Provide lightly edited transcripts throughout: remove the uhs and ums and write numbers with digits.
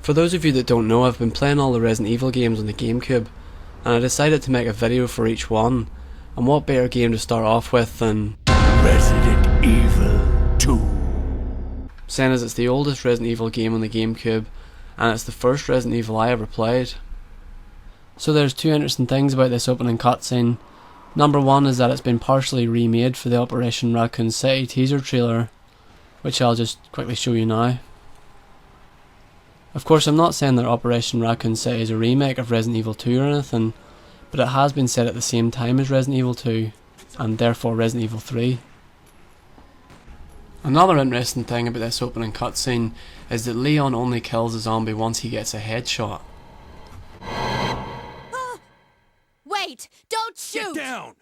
For those of you that don't know, I've been playing all the Resident Evil games on the GameCube, and I decided to make a video for each one, and what better game to start off with than Resident Evil 2. Saying as it's the oldest Resident Evil game on the GameCube, and it's the first Resident Evil I ever played. So there's two interesting things about this opening cutscene. Number one is that it's been partially remade for the Operation Raccoon City teaser trailer, which I'll just quickly show you now. Of course, I'm not saying that Operation Raccoon City is a remake of Resident Evil 2 or anything, but it has been set at the same time as Resident Evil 2, and therefore Resident Evil 3. Another interesting thing about this opening cutscene is that Leon only kills a zombie once he gets a headshot. Wait! Don't shoot! Get down!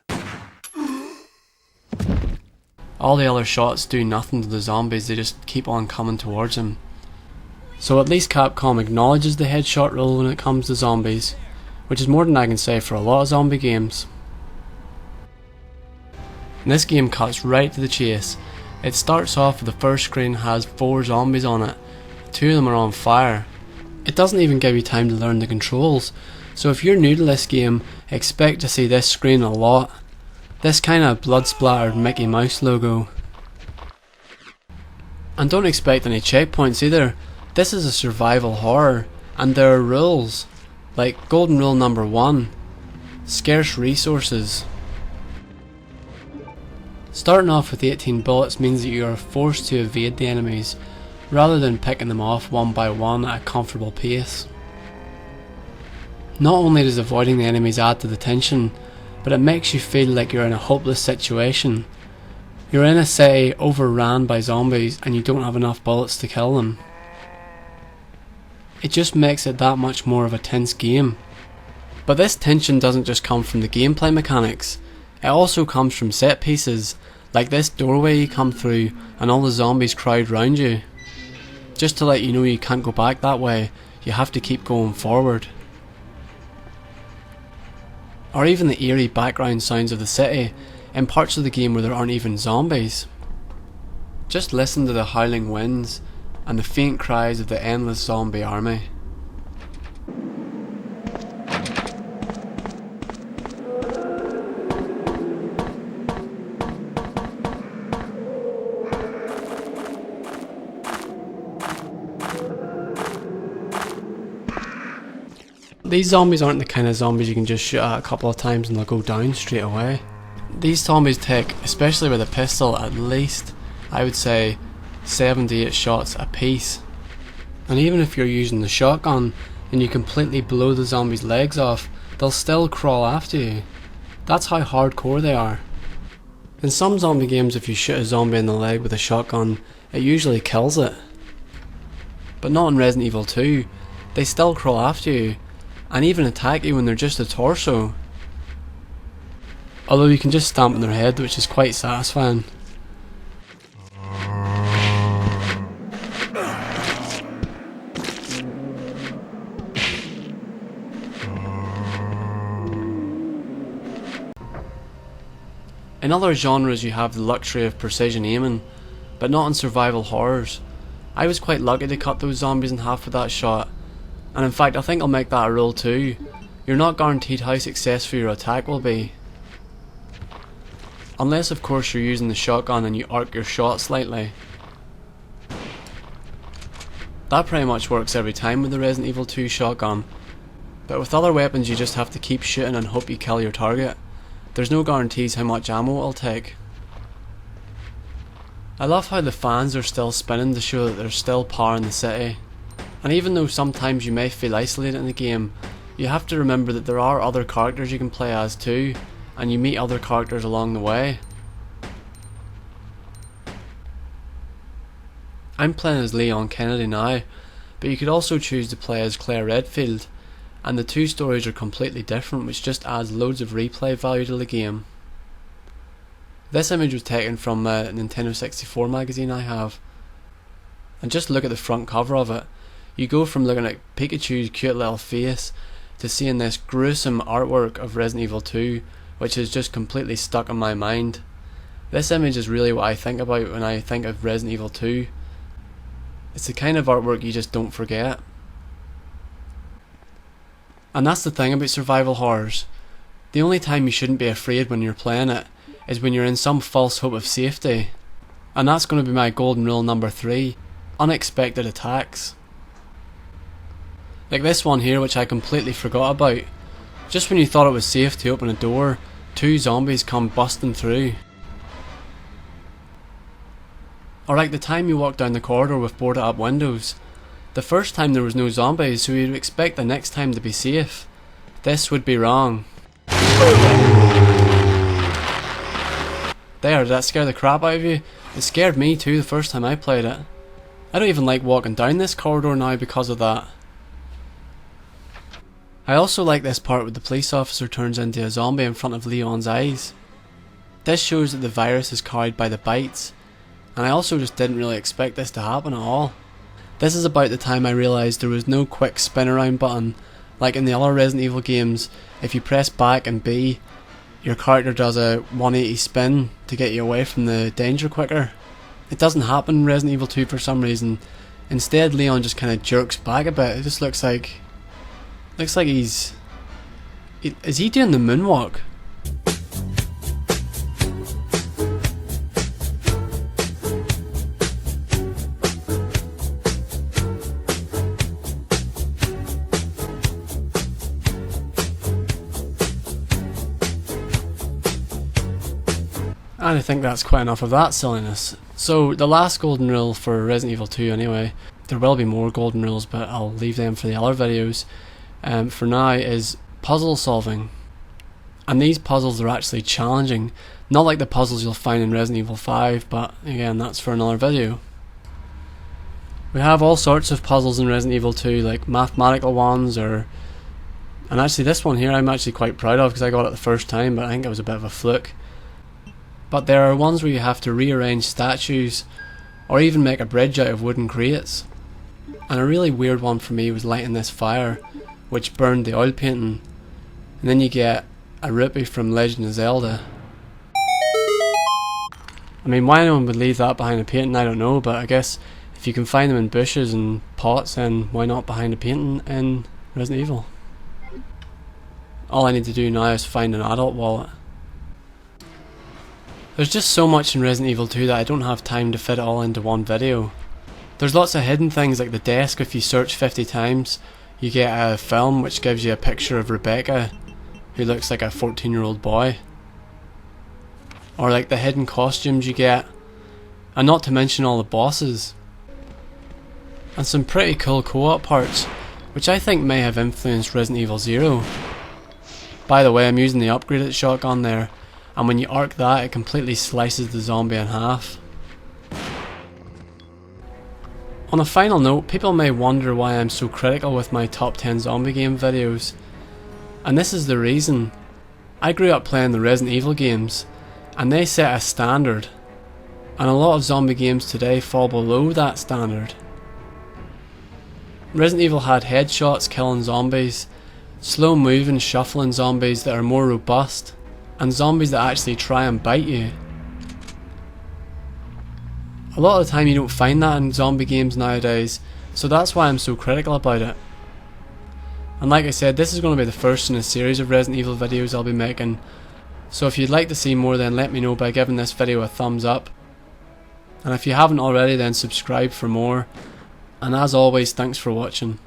All the other shots do nothing to the zombies, they just keep on coming towards him. So at least Capcom acknowledges the headshot rule when it comes to zombies, which is more than I can say for a lot of zombie games. And this game cuts right to the chase. It starts off with the first screen has 4 zombies on it, 2 of them are on fire. It doesn't even give you time to learn the controls, so if you're new to this game, expect to see this screen a lot. This kind of blood splattered Mickey Mouse logo. And don't expect any checkpoints either. This is a survival horror, and there are rules, like golden rule number 1, scarce resources. Starting off with 18 bullets means that you are forced to evade the enemies, rather than picking them off one by one at a comfortable pace. Not only does avoiding the enemies add to the tension, but it makes you feel like you're in a hopeless situation. You're in a city overrun by zombies and you don't have enough bullets to kill them. It just makes it that much more of a tense game. But this tension doesn't just come from the gameplay mechanics, it also comes from set pieces, like this doorway you come through and all the zombies crowd round you. Just to let you know you can't go back that way, you have to keep going forward. Or even the eerie background sounds of the city, in parts of the game where there aren't even zombies. Just listen to the howling winds and the faint cries of the endless zombie army. These zombies aren't the kind of zombies you can just shoot at a couple of times and they'll go down straight away. These zombies take, especially with a pistol, at least, I would say, 7 to 8 shots a piece. And even if you're using the shotgun and you completely blow the zombies' legs off, they'll still crawl after you. That's how hardcore they are. In some zombie games, if you shoot a zombie in the leg with a shotgun, it usually kills it. But not in Resident Evil 2, they still crawl after you, and even attack you when they're just a torso. Although you can just stamp on their head, which is quite satisfying. In other genres you have the luxury of precision aiming, but not in survival horrors. I was quite lucky to cut those zombies in half with that shot, and in fact I think I'll make that a rule too. You're not guaranteed how successful your attack will be. Unless of course you're using the shotgun and you arc your shot slightly. That pretty much works every time with the Resident Evil 2 shotgun, but with other weapons you just have to keep shooting and hope you kill your target. There's no guarantees how much ammo it'll take. I love how the fans are still spinning to show that there's still power in the city. And even though sometimes you may feel isolated in the game, you have to remember that there are other characters you can play as too, and you meet other characters along the way. I'm playing as Leon Kennedy now, but you could also choose to play as Claire Redfield, and the two stories are completely different, which just adds loads of replay value to the game. This image was taken from a Nintendo 64 magazine I have, and just look at the front cover of it. You go from looking at Pikachu's cute little face to seeing this gruesome artwork of Resident Evil 2, which is just completely stuck in my mind. This image is really what I think about when I think of Resident Evil 2. It's the kind of artwork you just don't forget. And that's the thing about survival horrors. The only time you shouldn't be afraid when you're playing it is when you're in some false hope of safety. And that's going to be my golden rule number 3, unexpected attacks. Like this one here, which I completely forgot about. Just when you thought it was safe to open a door, 2 zombies come busting through. Or like the time you walk down the corridor with boarded up windows. The first time there was no zombies, so you'd expect the next time to be safe. This would be wrong. There, did that scare the crap out of you? It scared me too the first time I played it. I don't even like walking down this corridor now because of that. I also like this part where the police officer turns into a zombie in front of Leon's eyes. This shows that the virus is carried by the bites, and I also just didn't really expect this to happen at all. This is about the time I realised there was no quick spin around button. Like in the other Resident Evil games, if you press back and B, your character does a 180 spin to get you away from the danger quicker. It doesn't happen in Resident Evil 2 for some reason. Instead, Leon just kind of jerks back a bit. It just looks like he's... Is he doing the moonwalk? And I think that's quite enough of that silliness. So the last golden rule for Resident Evil 2 anyway, there will be more golden rules but I'll leave them for the other videos, for now, is puzzle solving. And these puzzles are actually challenging, not like the puzzles you'll find in Resident Evil 5, but again, that's for another video. We have all sorts of puzzles in Resident Evil 2, like mathematical ones, and actually this one here I'm actually quite proud of because I got it the first time, but I think it was a bit of a fluke. But there are ones where you have to rearrange statues or even make a bridge out of wooden crates. And a really weird one for me was lighting this fire, which burned the oil painting, and then you get a rupee from Legend of Zelda. I mean, why no one would leave that behind a painting, I don't know, but I guess if you can find them in bushes and pots, then why not behind a painting in Resident Evil? All I need to do now is find an adult wallet. There's just so much in Resident Evil 2 that I don't have time to fit it all into one video. There's lots of hidden things like the desk. If you search 50 times, you get a film which gives you a picture of Rebecca, who looks like a 14-year-old boy. Or like the hidden costumes you get, and not to mention all the bosses. And some pretty cool co-op parts, which I think may have influenced Resident Evil 0. By the way, I'm using the upgraded shotgun there, and when you arc that, it completely slices the zombie in half. On a final note, people may wonder why I'm so critical with my top 10 zombie game videos. And this is the reason. I grew up playing the Resident Evil games, and they set a standard. And a lot of zombie games today fall below that standard. Resident Evil had headshots killing zombies, slow moving shuffling zombies that are more robust, and zombies that actually try and bite you. A lot of the time you don't find that in zombie games nowadays, so that's why I'm so critical about it. And like I said, this is going to be the first in a series of Resident Evil videos I'll be making, so if you'd like to see more, then let me know by giving this video a thumbs up. And if you haven't already, then subscribe for more. And as always, thanks for watching.